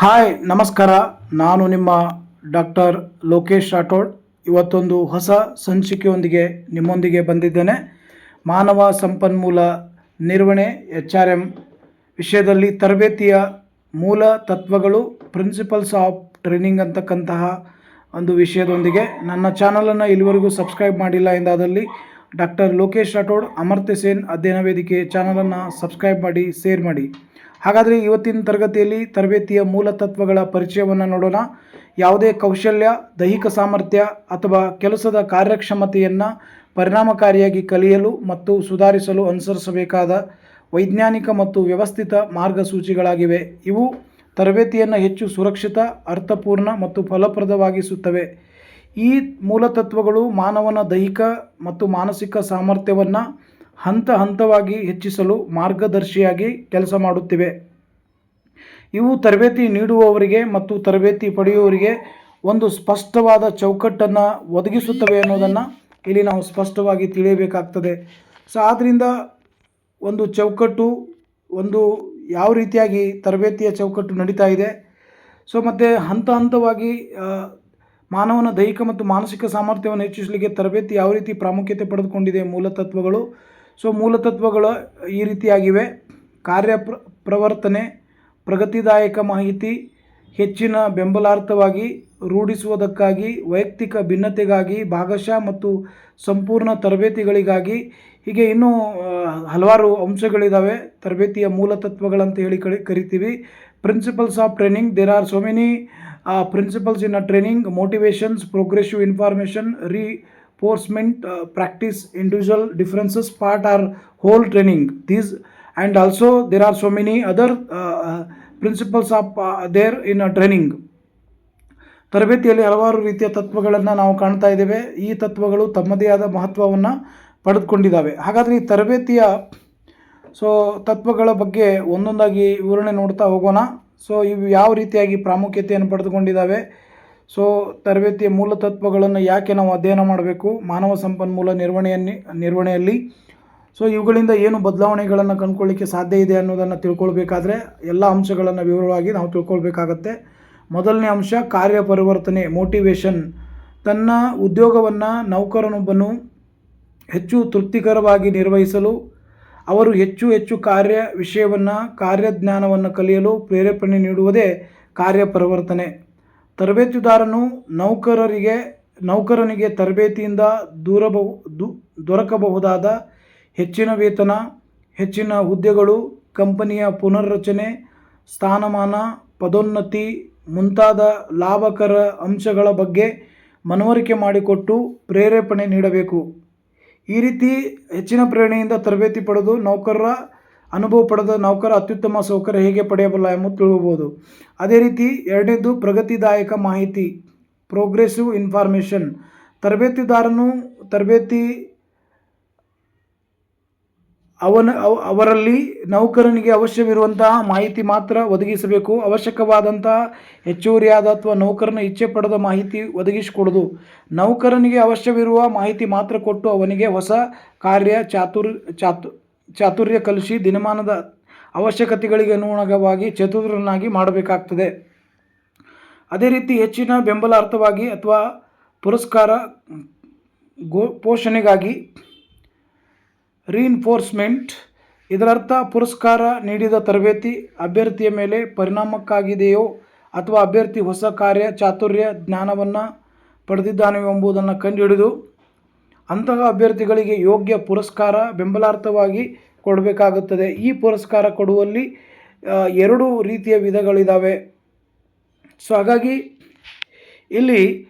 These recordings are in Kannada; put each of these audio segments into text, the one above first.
ಹಾಯ್ ನಮಸ್ಕಾರ. ನಾನು ನಿಮ್ಮ ಡಾಕ್ಟರ್ ಲೋಕೇಶ್ ರಾಠೋಡ್. ಇವತ್ತೊಂದು ಹೊಸ ಸಂಚಿಕೆಯೊಂದಿಗೆ ನಿಮ್ಮೊಂದಿಗೆ ಬಂದಿದ್ದೇನೆ. ಮಾನವ ಸಂಪನ್ಮೂಲ ನಿರ್ವಹಣೆ HRM ವಿಷಯದಲ್ಲಿ ತರಬೇತಿಯ ಮೂಲ ತತ್ವಗಳು, ಪ್ರಿನ್ಸಿಪಲ್ಸ್ ಆಫ್ ಟ್ರೈನಿಂಗ್ ಅಂತಕ್ಕಂತಹ ಒಂದು ವಿಷಯದೊಂದಿಗೆ ನನ್ನ ಚಾನಲನ್ನು ಇಲ್ಲಿವರೆಗೂ ಸಬ್ಸ್ಕ್ರೈಬ್ ಮಾಡಿಲ್ಲ ಎಂದಾದಲ್ಲಿ ಡಾಕ್ಟರ್ ಲೋಕೇಶ್ ರಾಠೋಡ್ ಅಮರ್ತ್ಯ ಸೇನ್ ಅಧ್ಯಯನ ವೇದಿಕೆ ಚಾನಲನ್ನು ಸಬ್ಸ್ಕ್ರೈಬ್ ಮಾಡಿ, ಶೇರ್ ಮಾಡಿ. ಹಾಗಾದರೆ ಇವತ್ತಿನ ತರಗತಿಯಲ್ಲಿ ತರಬೇತಿಯ ಮೂಲ ತತ್ವಗಳ ಪರಿಚಯವನ್ನು ನೋಡೋಣ. ಯಾವುದೇ ಕೌಶಲ್ಯ, ದೈಹಿಕ ಸಾಮರ್ಥ್ಯ ಅಥವಾ ಕೆಲಸದ ಕಾರ್ಯಕ್ಷಮತೆಯನ್ನು ಪರಿಣಾಮಕಾರಿಯಾಗಿ ಕಲಿಯಲು ಮತ್ತು ಸುಧಾರಿಸಲು ಅನುಸರಿಸಬೇಕಾದ ವೈಜ್ಞಾನಿಕ ಮತ್ತು ವ್ಯವಸ್ಥಿತ ಮಾರ್ಗಸೂಚಿಗಳಾಗಿವೆ. ಇವು ತರಬೇತಿಯನ್ನು ಹೆಚ್ಚು ಸುರಕ್ಷಿತ, ಅರ್ಥಪೂರ್ಣ ಮತ್ತು ಫಲಪ್ರದವಾಗಿಸುತ್ತವೆ. ಈ ಮೂಲತತ್ವಗಳು ಮಾನವನ ದೈಹಿಕ ಮತ್ತು ಮಾನಸಿಕ ಸಾಮರ್ಥ್ಯವನ್ನು ಹಂತ ಹಂತವಾಗಿ ಹೆಚ್ಚಿಸಲು ಮಾರ್ಗದರ್ಶಿಯಾಗಿ ಕೆಲಸ ಮಾಡುತ್ತಿವೆ. ಇವು ತರಬೇತಿ ನೀಡುವವರಿಗೆ ಮತ್ತು ತರಬೇತಿ ಪಡೆಯುವವರಿಗೆ ಒಂದು ಸ್ಪಷ್ಟವಾದ ಚೌಕಟ್ಟನ್ನು ಒದಗಿಸುತ್ತವೆ ಅನ್ನೋದನ್ನು ಇಲ್ಲಿ ನಾವು ಸ್ಪಷ್ಟವಾಗಿ ತಿಳಿಯಬೇಕಾಗ್ತದೆ. ಸೊ ಆದ್ದರಿಂದ ಒಂದು ಚೌಕಟ್ಟು, ಒಂದು ಯಾವ ರೀತಿಯಾಗಿ ತರಬೇತಿಯ ಚೌಕಟ್ಟು ನಡೀತಾ ಇದೆ, ಸೊ ಮತ್ತು ಹಂತ ಹಂತವಾಗಿ ಮಾನವನ ದೈಹಿಕ ಮತ್ತು ಮಾನಸಿಕ ಸಾಮರ್ಥ್ಯವನ್ನು ಹೆಚ್ಚಿಸಲಿಕ್ಕೆ ತರಬೇತಿ ಯಾವ ರೀತಿ ಪ್ರಾಮುಖ್ಯತೆ ಪಡೆದುಕೊಂಡಿದೆ ಮೂಲತತ್ವಗಳು. ಸೊ ಮೂಲತತ್ವಗಳು ಈ ರೀತಿಯಾಗಿವೆ: ಪ್ರವರ್ತನೆ, ಪ್ರಗತಿದಾಯಕ ಮಾಹಿತಿ, ಹೆಚ್ಚಿನ ಬೆಂಬಲಾರ್ಥವಾಗಿ, ರೂಢಿಸುವುದಕ್ಕಾಗಿ, ವೈಯಕ್ತಿಕ ಭಿನ್ನತೆಗಾಗಿ, ಭಾಗಶಃ ಮತ್ತು ಸಂಪೂರ್ಣ ತರಬೇತಿಗಳಿಗಾಗಿ, ಹೀಗೆ ಇನ್ನೂ ಹಲವಾರು ಅಂಶಗಳಿದ್ದಾವೆ ತರಬೇತಿಯ ಮೂಲತತ್ವಗಳಂತ ಹೇಳಿ ಕರಿತೀವಿ. Principles of training, there are so many principles in a training: motivations, progressive information, reinforcement, practice, individual differences, part or whole training. These and also there are so many other principles of there in a training. ತರಬೇತಿಯಲ್ಲಿ ಹಲವಾರು ರೀತಿಯ ತತ್ವಗಳನ್ನು ನಾವು ಕಾಣ್ತಾ ಇದ್ದೇವೆ. ಈ ತತ್ವಗಳು ತಮ್ಮದೇ ಆದ ಮಹತ್ವವನ್ನು ಪಡೆದುಕೊಂಡಿದ್ದಾವೆ. ಹಾಗಾದರೆ ಈ ತರಬೇತಿಯ ತತ್ವಗಳ ಬಗ್ಗೆ ಒಂದೊಂದಾಗಿ ವಿವರಣೆ ನೋಡ್ತಾ ಹೋಗೋಣ. ಸೊ ಇವು ಯಾವ ರೀತಿಯಾಗಿ ಪ್ರಾಮುಖ್ಯತೆಯನ್ನು ಪಡೆದುಕೊಂಡಿದ್ದಾವೆ, ಸೊ ತರಬೇತಿಯ ಮೂಲತತ್ವಗಳನ್ನು ಯಾಕೆ ನಾವು ಅಧ್ಯಯನ ಮಾಡಬೇಕು ಮಾನವ ಸಂಪನ್ಮೂಲ ನಿರ್ವಹಣೆಯಲ್ಲಿ, ಸೊ ಇವುಗಳಿಂದ ಏನು ಬದಲಾವಣೆಗಳನ್ನು ಕಂಡುಕೊಳ್ಳಿಕ್ಕೆ ಸಾಧ್ಯ ಇದೆ ಅನ್ನೋದನ್ನು ತಿಳ್ಕೊಳ್ಬೇಕಾದ್ರೆ ಎಲ್ಲ ಅಂಶಗಳನ್ನು ವಿವರವಾಗಿ ನಾವು ತಿಳ್ಕೊಳ್ಬೇಕಾಗತ್ತೆ. ಮೊದಲನೇ ಅಂಶ ಕಾರ್ಯಪರಿವರ್ತನೆ, ಮೋಟಿವೇಶನ್. ತನ್ನ ಉದ್ಯೋಗವನ್ನು ನೌಕರನೊಬ್ಬನು ಹೆಚ್ಚು ತೃಪ್ತಿಕರವಾಗಿ ನಿರ್ವಹಿಸಲು, ಅವರು ಹೆಚ್ಚು ವಿಷಯವನ್ನು ಕಾರ್ಯಜ್ಞಾನವನ್ನು ಕಲಿಯಲು ಪ್ರೇರೇಪಣೆ ನೀಡುವುದೇ ಕಾರ್ಯಪರಿವರ್ತನೆ. ತರಬೇತುದಾರನು ನೌಕರನಿಗೆ ತರಬೇತಿಯಿಂದ ದೊರಕಬಹುದಾದ ಹೆಚ್ಚಿನ ವೇತನ, ಹೆಚ್ಚಿನ ಹುದ್ದೆಗಳು, ಕಂಪನಿಯ ಪುನರ್ರಚನೆ, ಸ್ಥಾನಮಾನ, ಪದೋನ್ನತಿ ಮುಂತಾದ ಲಾಭಕರ ಅಂಶಗಳ ಬಗ್ಗೆ ಮನವರಿಕೆ ಮಾಡಿಕೊಟ್ಟು ಪ್ರೇರೇಪಣೆ ನೀಡಬೇಕು. ಈ ರೀತಿ ಹೆಚ್ಚಿನ ಪ್ರೇರಣೆಯಿಂದ ತರಬೇತಿ ಪಡೆದು ಅನುಭವ ಪಡೆದ ನೌಕರ ಅತ್ಯುತ್ತಮ ಸೌಕರ್ಯ ಹೇಗೆ ಪಡೆಯಬಲ್ಲ ಎಂಬುದು ತಿಳಿಯಬಹುದು. ಅದೇ ರೀತಿ ಎರಡನೇದು ಪ್ರಗತಿದಾಯಕ ಮಾಹಿತಿ, ಪ್ರೋಗ್ರೆಸಿವ್ ಇನ್ಫಾರ್ಮೇಷನ್. ತರಬೇತಿದಾರನು ಅವರಲ್ಲಿ ನೌಕರನಿಗೆ ಅವಶ್ಯವಿರುವಂತಹ ಮಾಹಿತಿ ಮಾತ್ರ ಒದಗಿಸಬೇಕು. ಅವಶ್ಯಕವಾದಂತಹ ಹೆಚ್ಚುವರಿಯಾದ ಅಥವಾ ನೌಕರನ ಇಚ್ಛೆ ಪಡೆದ ಮಾಹಿತಿ ಒದಗಿಸಿಕೊಡೋದು. ನೌಕರನಿಗೆ ಅವಶ್ಯವಿರುವ ಮಾಹಿತಿ ಮಾತ್ರ ಕೊಟ್ಟು ಅವನಿಗೆ ಹೊಸ ಕಾರ್ಯ ಚಾತುರ್ಯ ಕಲಿಸಿ ದಿನಮಾನದ ಅವಶ್ಯಕತೆಗಳಿಗೆ ಅನುಗುಣವಾಗಿ ಚತುರನಾಗಿ ಮಾಡಬೇಕಾಗ್ತದೆ. ಅದೇ ರೀತಿ ಹೆಚ್ಚಿನ ಬೆಂಬಲಾರ್ಥವಾಗಿ ಅಥವಾ ಪುರಸ್ಕಾರ ಪೋಷಣೆಗಾಗಿ ರೀಇನ್ಫೋರ್ಸ್ಮೆಂಟ್. ಇದರರ್ಥ ಪುರಸ್ಕಾರ ನೀಡಿದ ತರಬೇತಿ ಅಭ್ಯರ್ಥಿಯ ಮೇಲೆ ಪರಿಣಾಮಕ್ಕಾಗಿದೆಯೋ ಅಥವಾ ಅಭ್ಯರ್ಥಿ ಹೊಸ ಕಾರ್ಯ ಚಾತುರ್ಯ ಜ್ಞಾನವನ್ನು ಪಡೆದಿದ್ದಾನೆ ಎಂಬುದನ್ನು ಕಂಡುಹಿಡಿದು ಅಂತಹ ಅಭ್ಯರ್ಥಿಗಳಿಗೆ ಯೋಗ್ಯ ಪುರಸ್ಕಾರ ಬೆಂಬಲಾರ್ಥವಾಗಿ ಕೊಡಬೇಕಾಗುತ್ತದೆ. ಈ ಪುರಸ್ಕಾರ ಕೊಡುವಲ್ಲಿ ಎರಡು ರೀತಿಯ ವಿಧಗಳಿದ್ದಾವೆ. ಸೊ ಹಾಗಾಗಿ ಇಲ್ಲಿ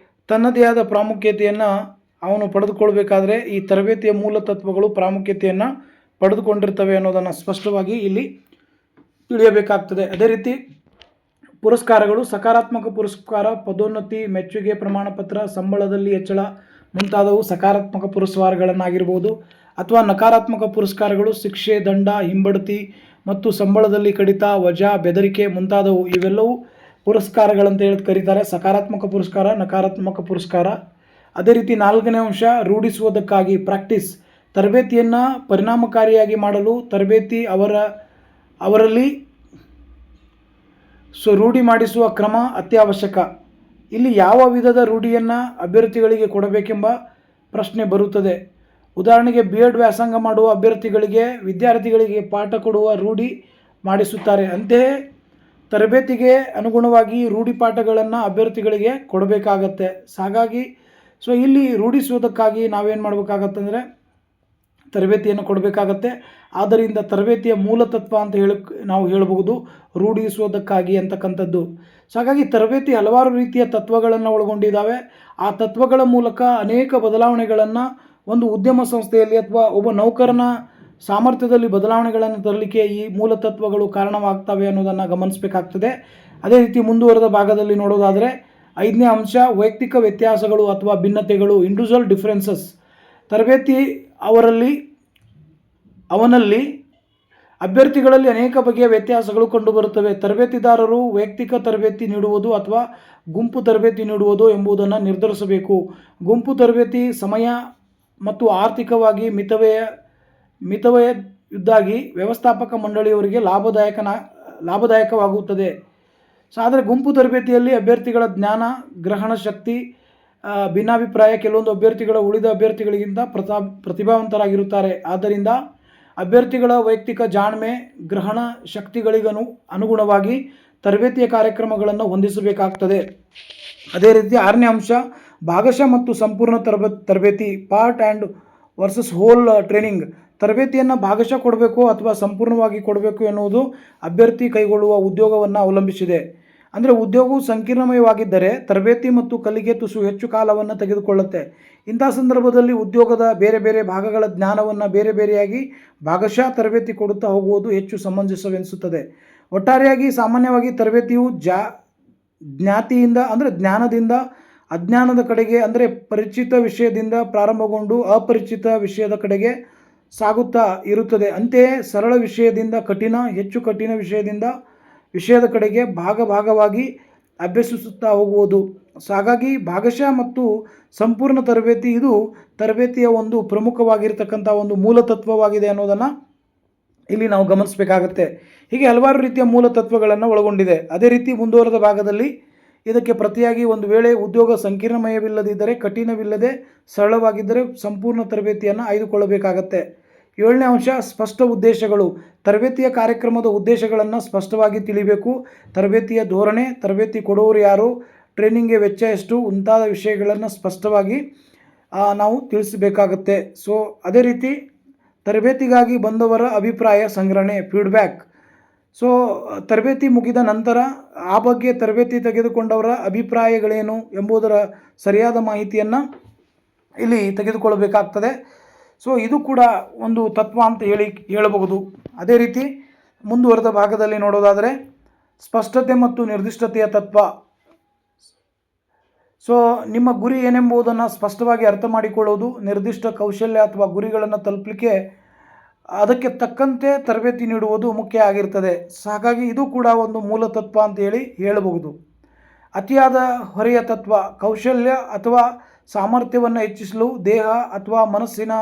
ತನ್ನದೇ ಆದ ಪ್ರಾಮುಖ್ಯತೆಯನ್ನು ಅವನು ಪಡೆದುಕೊಳ್ಬೇಕಾದ್ರೆ ಈ ತರಬೇತಿಯ ಮೂಲತತ್ವಗಳು ಪ್ರಾಮುಖ್ಯತೆಯನ್ನು ಪಡೆದುಕೊಂಡಿರ್ತವೆ ಅನ್ನೋದನ್ನು ಸ್ಪಷ್ಟವಾಗಿ ಇಲ್ಲಿ ತಿಳಿಯಬೇಕಾಗ್ತದೆ. ಅದೇ ರೀತಿ ಪುರಸ್ಕಾರಗಳು: ಸಕಾರಾತ್ಮಕ ಪುರಸ್ಕಾರ, ಪದೋನ್ನತಿ, ಮೆಚ್ಚುಗೆ ಪ್ರಮಾಣಪತ್ರ, ಸಂಬಳದಲ್ಲಿ ಹೆಚ್ಚಳ ಮುಂತಾದವು ಸಕಾರಾತ್ಮಕ ಪುರಸ್ಕಾರಗಳನ್ನಾಗಿರ್ಬೋದು. ಅಥವಾ ನಕಾರಾತ್ಮಕ ಪುರಸ್ಕಾರಗಳು ಶಿಕ್ಷೆ, ದಂಡ, ಹಿಂಬಡ್ತಿ ಮತ್ತು ಸಂಬಳದಲ್ಲಿ ಕಡಿತ, ವಜಾ, ಬೆದರಿಕೆ ಮುಂತಾದವು. ಇವೆಲ್ಲವೂ ಪುರಸ್ಕಾರಗಳಂತ ಹೇಳಿ ಕರೀತಾರೆ. ಸಕಾರಾತ್ಮಕ ಪುರಸ್ಕಾರ, ನಕಾರಾತ್ಮಕ ಪುರಸ್ಕಾರ. ಅದೇ ರೀತಿ ನಾಲ್ಕನೇ ಅಂಶ ರೂಢಿಸುವುದಕ್ಕಾಗಿ, ಪ್ರಾಕ್ಟೀಸ್. ತರಬೇತಿಯನ್ನು ಪರಿಣಾಮಕಾರಿಯಾಗಿ ಮಾಡಲು ತರಬೇತಿ ಅವರಲ್ಲಿ ಸೊ ರೂಢಿ ಮಾಡಿಸುವ ಕ್ರಮ ಅತ್ಯವಶ್ಯಕ. ಇಲ್ಲಿ ಯಾವ ವಿಧದ ರೂಢಿಯನ್ನು ಅಭ್ಯರ್ಥಿಗಳಿಗೆ ಕೊಡಬೇಕೆಂಬ ಪ್ರಶ್ನೆ ಬರುತ್ತದೆ. ಉದಾಹರಣೆಗೆ B.Ed ವ್ಯಾಸಂಗ ಮಾಡುವ ಅಭ್ಯರ್ಥಿಗಳಿಗೆ ವಿದ್ಯಾರ್ಥಿಗಳಿಗೆ ಪಾಠ ಕೊಡುವ ರೂಢಿ ಮಾಡಿಸುತ್ತಾರೆ. ಅಂತೆಯೇ ತರಬೇತಿಗೆ ಅನುಗುಣವಾಗಿ ರೂಢಿ ಪಾಠಗಳನ್ನು ಅಭ್ಯರ್ಥಿಗಳಿಗೆ ಕೊಡಬೇಕಾಗತ್ತೆ. ಹಾಗಾಗಿ ಇಲ್ಲಿ ರೂಢಿಸುವುದಕ್ಕಾಗಿ ನಾವೇನು ಮಾಡಬೇಕಾಗತ್ತಂದರೆ ತರಬೇತಿಯನ್ನು ಕೊಡಬೇಕಾಗತ್ತೆ. ಆದ್ದರಿಂದ ತರಬೇತಿಯ ಮೂಲತತ್ವ ಅಂತ ನಾವು ಹೇಳಬಹುದು ರೂಢಿಸುವುದಕ್ಕಾಗಿ ಅಂತಕ್ಕಂಥದ್ದು. ಹಾಗಾಗಿ ತರಬೇತಿ ಹಲವಾರು ರೀತಿಯ ತತ್ವಗಳನ್ನು ಒಳಗೊಂಡಿದ್ದಾವೆ. ಆ ತತ್ವಗಳ ಮೂಲಕ ಅನೇಕ ಬದಲಾವಣೆಗಳನ್ನು ಒಂದು ಉದ್ಯಮ ಸಂಸ್ಥೆಯಲ್ಲಿ ಅಥವಾ ಒಬ್ಬ ನೌಕರನ ಸಾಮರ್ಥ್ಯದಲ್ಲಿ ಬದಲಾವಣೆಗಳನ್ನು ತರಲಿಕ್ಕೆ ಈ ಮೂಲ ತತ್ವಗಳು ಕಾರಣವಾಗ್ತವೆ ಅನ್ನೋದನ್ನು ಗಮನಿಸಬೇಕಾಗ್ತದೆ. ಅದೇ ರೀತಿ ಮುಂದುವರೆದ ಭಾಗದಲ್ಲಿ ನೋಡೋದಾದರೆ 5ನೇ ಅಂಶ ವೈಯಕ್ತಿಕ ವ್ಯತ್ಯಾಸಗಳು ಅಥವಾ ಭಿನ್ನತೆಗಳು, ಇಂಡಿವಿಜುವಲ್ ಡಿಫರೆನ್ಸಸ್. ತರಬೇತಿ ಅವನಲ್ಲಿ ಅಭ್ಯರ್ಥಿಗಳಲ್ಲಿ ಅನೇಕ ಬಗೆಯ ವ್ಯತ್ಯಾಸಗಳು ಕಂಡುಬರುತ್ತವೆ. ತರಬೇತಿದಾರರು ವೈಯಕ್ತಿಕ ತರಬೇತಿ ನೀಡುವುದು ಅಥವಾ ಗುಂಪು ತರಬೇತಿ ನೀಡುವುದು ಎಂಬುದನ್ನು ನಿರ್ಧರಿಸಬೇಕು. ಗುಂಪು ತರಬೇತಿ ಸಮಯ ಮತ್ತು ಆರ್ಥಿಕವಾಗಿ ಮಿತವ್ಯಯದ್ದಾಗಿ ವ್ಯವಸ್ಥಾಪಕ ಮಂಡಳಿಯವರಿಗೆ ಲಾಭದಾಯಕವಾಗುತ್ತದೆ. ಆದರೆ ಗುಂಪು ತರಬೇತಿಯಲ್ಲಿ ಅಭ್ಯರ್ಥಿಗಳ ಜ್ಞಾನ ಗ್ರಹಣ ಶಕ್ತಿ ಭಿನ್ನಾಭಿಪ್ರಾಯ ಕೆಲವೊಂದು ಅಭ್ಯರ್ಥಿಗಳ ಉಳಿದ ಅಭ್ಯರ್ಥಿಗಳಿಗಿಂತ ಪ್ರತಿಭಾವಂತರಾಗಿರುತ್ತಾರೆ. ಆದ್ದರಿಂದ ಅಭ್ಯರ್ಥಿಗಳ ವೈಯಕ್ತಿಕ ಜಾಣ್ಮೆ ಗ್ರಹಣ ಶಕ್ತಿಗಳಿಗನು ಅನುಗುಣವಾಗಿ ತರಬೇತಿಯ ಕಾರ್ಯಕ್ರಮಗಳನ್ನು ಹೊಂದಿಸಬೇಕಾಗ್ತದೆ. ಅದೇ ರೀತಿ 6ನೇ ಅಂಶ ಭಾಗಶಃ ಮತ್ತು ಸಂಪೂರ್ಣ ತರಬೇತಿ, part and versus whole training. ತರಬೇತಿಯನ್ನು ಭಾಗಶಃ ಕೊಡಬೇಕು ಅಥವಾ ಸಂಪೂರ್ಣವಾಗಿ ಕೊಡಬೇಕು ಎನ್ನುವುದು ಅಭ್ಯರ್ಥಿ ಕೈಗೊಳ್ಳುವ ಉದ್ಯೋಗವನ್ನು ಅವಲಂಬಿಸಿದೆ. ಅಂದರೆ ಉದ್ಯೋಗವು ಸಂಕೀರ್ಣಮಯವಾಗಿದ್ದರೆ ತರಬೇತಿ ಮತ್ತು ಕಲಿಕೆ ತುಸು ಹೆಚ್ಚು ಕಾಲವನ್ನು ತೆಗೆದುಕೊಳ್ಳುತ್ತೆ. ಇಂಥ ಸಂದರ್ಭದಲ್ಲಿ ಉದ್ಯೋಗದ ಬೇರೆ ಬೇರೆ ಭಾಗಗಳ ಜ್ಞಾನವನ್ನು ಬೇರೆ ಬೇರೆಯಾಗಿ ಭಾಗಶಃ ತರಬೇತಿ ಕೊಡುತ್ತಾ ಹೋಗುವುದು ಹೆಚ್ಚು ಸಮಂಜಸವೆನಿಸುತ್ತದೆ. ಒಟ್ಟಾರೆಯಾಗಿ ಸಾಮಾನ್ಯವಾಗಿ ತರಬೇತಿಯು ಜ್ಞಾನದಿಂದ ಅಜ್ಞಾನದ ಕಡೆಗೆ ಅಂದರೆ ಪರಿಚಿತ ವಿಷಯದಿಂದ ಪ್ರಾರಂಭಗೊಂಡು ಅಪರಿಚಿತ ವಿಷಯದ ಕಡೆಗೆ ಸಾಗುತ್ತಾ ಇರುತ್ತದೆ. ಅಂತೆಯೇ ಸರಳ ವಿಷಯದಿಂದ ಹೆಚ್ಚು ಕಠಿಣ ವಿಷಯದ ಕಡೆಗೆ ಭಾಗವಾಗಿ ಅಭ್ಯಸಿಸುತ್ತಾ ಹೋಗುವುದು. ಹಾಗಾಗಿ ಭಾಗಶಃ ಮತ್ತು ಸಂಪೂರ್ಣ ತರಬೇತಿ ಇದು ತರಬೇತಿಯ ಒಂದು ಪ್ರಮುಖವಾಗಿರ್ತಕ್ಕಂಥ ಒಂದು ಮೂಲತತ್ವವಾಗಿದೆ ಅನ್ನೋದನ್ನು ಇಲ್ಲಿ ನಾವು ಗಮನಿಸಬೇಕಾಗತ್ತೆ. ಹೀಗೆ ಹಲವಾರು ರೀತಿಯ ಮೂಲತತ್ವಗಳನ್ನು ಒಳಗೊಂಡಿದೆ. ಅದೇ ರೀತಿ ಮುಂದುವರೆದ ಭಾಗದಲ್ಲಿ ಇದಕ್ಕೆ ಪ್ರತಿಯಾಗಿ ಒಂದು ವೇಳೆ ಉದ್ಯೋಗ ಸಂಕೀರ್ಣಮಯವಿಲ್ಲದಿದ್ದರೆ, ಕಠಿಣವಿಲ್ಲದೆ ಸರಳವಾಗಿದ್ದರೆ ಸಂಪೂರ್ಣ ತರಬೇತಿಯನ್ನು ಆಯ್ದುಕೊಳ್ಳಬೇಕಾಗತ್ತೆ. 7ನೇ ಅಂಶ ಸ್ಪಷ್ಟ ಉದ್ದೇಶಗಳು. ತರಬೇತಿಯ ಕಾರ್ಯಕ್ರಮದ ಉದ್ದೇಶಗಳನ್ನು ಸ್ಪಷ್ಟವಾಗಿ ತಿಳಿಬೇಕು. ತರಬೇತಿಯ ಧೋರಣೆ, ತರಬೇತಿ ಕೊಡುವವರು ಯಾರು, ಟ್ರೈನಿಂಗ್ಗೆ ವೆಚ್ಚ ಎಷ್ಟು ಮುಂತಾದ ವಿಷಯಗಳನ್ನು ಸ್ಪಷ್ಟವಾಗಿ ನಾವು ತಿಳಿಸಬೇಕಾಗತ್ತೆ. ಅದೇ ರೀತಿ ತರಬೇತಿಗಾಗಿ ಬಂದವರ ಅಭಿಪ್ರಾಯ ಸಂಗ್ರಹಣೆ, ಫೀಡ್ಬ್ಯಾಕ್. ತರಬೇತಿ ಮುಗಿದ ನಂತರ ಆ ಬಗ್ಗೆ ತರಬೇತಿ ತೆಗೆದುಕೊಂಡವರ ಅಭಿಪ್ರಾಯಗಳೇನು ಎಂಬುದರ ಸರಿಯಾದ ಮಾಹಿತಿಯನ್ನು ಇಲ್ಲಿ ತೆಗೆದುಕೊಳ್ಳಬೇಕಾಗ್ತದೆ. ಇದು ಕೂಡ ಒಂದು ತತ್ವ ಅಂತ ಹೇಳಬಹುದು. ಅದೇ ರೀತಿ ಮುಂದುವರೆದ ಭಾಗದಲ್ಲಿ ನೋಡೋದಾದರೆ ಸ್ಪಷ್ಟತೆ ಮತ್ತು ನಿರ್ದಿಷ್ಟತೆಯ ತತ್ವ. ನಿಮ್ಮ ಗುರಿ ಏನೆಂಬುದನ್ನು ಸ್ಪಷ್ಟವಾಗಿ ಅರ್ಥ ಮಾಡಿಕೊಳ್ಳುವುದು, ನಿರ್ದಿಷ್ಟ ಕೌಶಲ್ಯ ಅಥವಾ ಗುರಿಗಳನ್ನು ತಲುಪಲಿಕ್ಕೆ ಅದಕ್ಕೆ ತಕ್ಕಂತೆ ತರಬೇತಿ ನೀಡುವುದು ಮುಖ್ಯ ಆಗಿರ್ತದೆ. ಹಾಗಾಗಿ ಇದು ಕೂಡ ಒಂದು ಮೂಲ ತತ್ವ ಅಂತ ಹೇಳಬಹುದು. ಅತಿಯಾದ ಹೊರೆಯ ತತ್ವ. ಕೌಶಲ್ಯ ಅಥವಾ ಸಾಮರ್ಥ್ಯವನ್ನು ಹೆಚ್ಚಿಸಲು ದೇಹ ಅಥವಾ ಮನಸ್ಸಿನ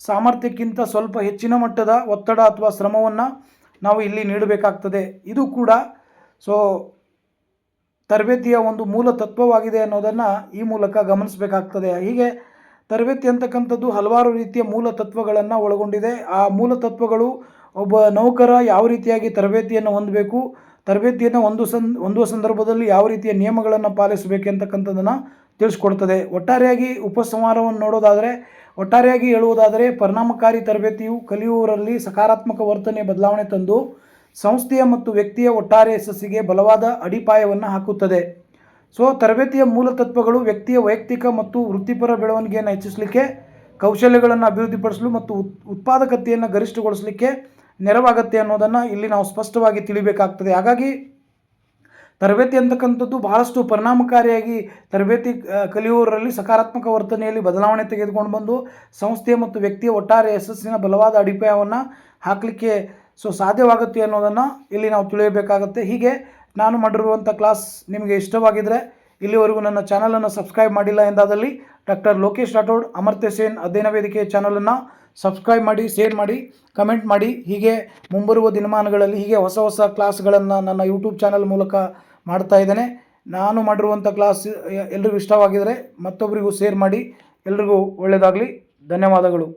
ಸಾಮರ್ಥ್ಯಕ್ಕಿಂತ ಸ್ವಲ್ಪ ಹೆಚ್ಚಿನ ಮಟ್ಟದ ಒತ್ತಡ ಅಥವಾ ಶ್ರಮವನ್ನು ನಾವು ಇಲ್ಲಿ ನೀಡಬೇಕಾಗ್ತದೆ. ಇದು ಕೂಡ ತರಬೇತಿಯ ಒಂದು ಮೂಲ ತತ್ವವಾಗಿದೆ ಅನ್ನೋದನ್ನು ಈ ಮೂಲಕ ಗಮನಿಸಬೇಕಾಗ್ತದೆ. ಹೀಗೆ ತರಬೇತಿ ಅಂತಕ್ಕಂಥದ್ದು ಹಲವಾರು ರೀತಿಯ ಮೂಲ ತತ್ವಗಳನ್ನು ಒಳಗೊಂಡಿದೆ. ಆ ಮೂಲ ತತ್ವಗಳು ಒಬ್ಬ ನೌಕರ ಯಾವ ರೀತಿಯಾಗಿ ತರಬೇತಿಯನ್ನು ಹೊಂದಬೇಕು, ತರಬೇತಿಯನ್ನು ಹೊಂದುವ ಸಂದರ್ಭದಲ್ಲಿ ಯಾವ ರೀತಿಯ ನಿಯಮಗಳನ್ನು ಪಾಲಿಸಬೇಕು ಅಂತಕ್ಕಂಥದ್ದನ್ನು ತಿಳಿಸ್ಕೊಡ್ತದೆ. ಒಟ್ಟಾರೆಯಾಗಿ ಉಪಸಂಹಾರವನ್ನು ಒಟ್ಟಾರೆಯಾಗಿ ಹೇಳುವುದಾದರೆ ಪರಿಣಾಮಕಾರಿ ತರಬೇತಿಯು ಕಲಿಯುವವರಲ್ಲಿ ಸಕಾರಾತ್ಮಕ ವರ್ತನೆ ಬದಲಾವಣೆ ತಂದು ಸಂಸ್ಥೆಯ ಮತ್ತು ವ್ಯಕ್ತಿಯ ಒಟ್ಟಾರೆ ಯಶಸ್ಸಿಗೆ ಬಲವಾದ ಅಡಿಪಾಯವನ್ನು ಹಾಕುತ್ತದೆ. ತರಬೇತಿಯ ಮೂಲ ತತ್ವಗಳು ವ್ಯಕ್ತಿಯ ವೈಯಕ್ತಿಕ ಮತ್ತು ವೃತ್ತಿಪರ ಬೆಳವಣಿಗೆಯನ್ನು ಹೆಚ್ಚಿಸಲಿಕ್ಕೆ, ಕೌಶಲ್ಯಗಳನ್ನು ಅಭಿವೃದ್ಧಿಪಡಿಸಲು ಮತ್ತು ಉತ್ಪಾದಕತೆಯನ್ನು ಗರಿಷ್ಠಗೊಳಿಸಲಿಕ್ಕೆ ನೆರವಾಗುತ್ತೆ ಅನ್ನೋದನ್ನು ಇಲ್ಲಿ ನಾವು ಸ್ಪಷ್ಟವಾಗಿ ತಿಳಿಬೇಕಾಗ್ತದೆ. ಹಾಗಾಗಿ ತರಬೇತಿ ಅಂತಕ್ಕಂಥದ್ದು ಬಹಳಷ್ಟು ಪರಿಣಾಮಕಾರಿಯಾಗಿ ತರಬೇತಿ ಕಲಿಯುವವರಲ್ಲಿ ಸಕಾರಾತ್ಮಕ ವರ್ತನೆಯಲ್ಲಿ ಬದಲಾವಣೆ ತೆಗೆದುಕೊಂಡು ಬಂದು ಸಂಸ್ಥೆ ಮತ್ತು ವ್ಯಕ್ತಿಯ ಒಟ್ಟಾರೆ ಯಶಸ್ಸಿನ ಬಲವಾದ ಅಡಿಪಾಯವನ್ನು ಹಾಕಲಿಕ್ಕೆ ಸಾಧ್ಯವಾಗುತ್ತೆ ಅನ್ನೋದನ್ನು ಇಲ್ಲಿ ನಾವು ತಿಳಿಯಬೇಕಾಗುತ್ತೆ. ಹೀಗೆ ನಾನು ಮಾಡಿರುವಂಥ ಕ್ಲಾಸ್ ನಿಮಗೆ ಇಷ್ಟವಾಗಿದ್ದರೆ ಇಲ್ಲಿವರೆಗೂ ನನ್ನ ಚಾನಲನ್ನು ಸಬ್ಸ್ಕ್ರೈಬ್ ಮಾಡಿಲ್ಲ ಎಂದಾದಲ್ಲಿ ಡಾಕ್ಟರ್ ಲೋಕೇಶ್ ರಾಠೋಡ್ ಅಮರ್ತ್ಯ ಸೇನ್ ಅಧ್ಯಯನ ವೇದಿಕೆ ಚಾನಲನ್ನು ಸಬ್ಸ್ಕ್ರೈಬ್ ಮಾಡಿ, ಶೇರ್ ಮಾಡಿ, ಕಮೆಂಟ್ ಮಾಡಿ. ಹೀಗೆ ಮುಂಬರುವ ದಿನಮಾನಗಳಲ್ಲಿ ಹೀಗೆ ಹೊಸ ಹೊಸ ಕ್ಲಾಸ್ಗಳನ್ನು ನನ್ನ ಯೂಟ್ಯೂಬ್ ಚಾನಲ್ ಮೂಲಕ ಮಾಡ್ತಾ ಇದ್ದೇನೆ. ನಾನು ಮಾಡಿರುವಂಥ ಕ್ಲಾಸ್ ಎಲ್ರಿಗೂ ಇಷ್ಟವಾಗಿದ್ದರೆ ಮತ್ತೊಬ್ಬರಿಗೂ ಶೇರ್ ಮಾಡಿ. ಎಲ್ರಿಗೂ ಒಳ್ಳೆಯದಾಗಲಿ. ಧನ್ಯವಾದಗಳು.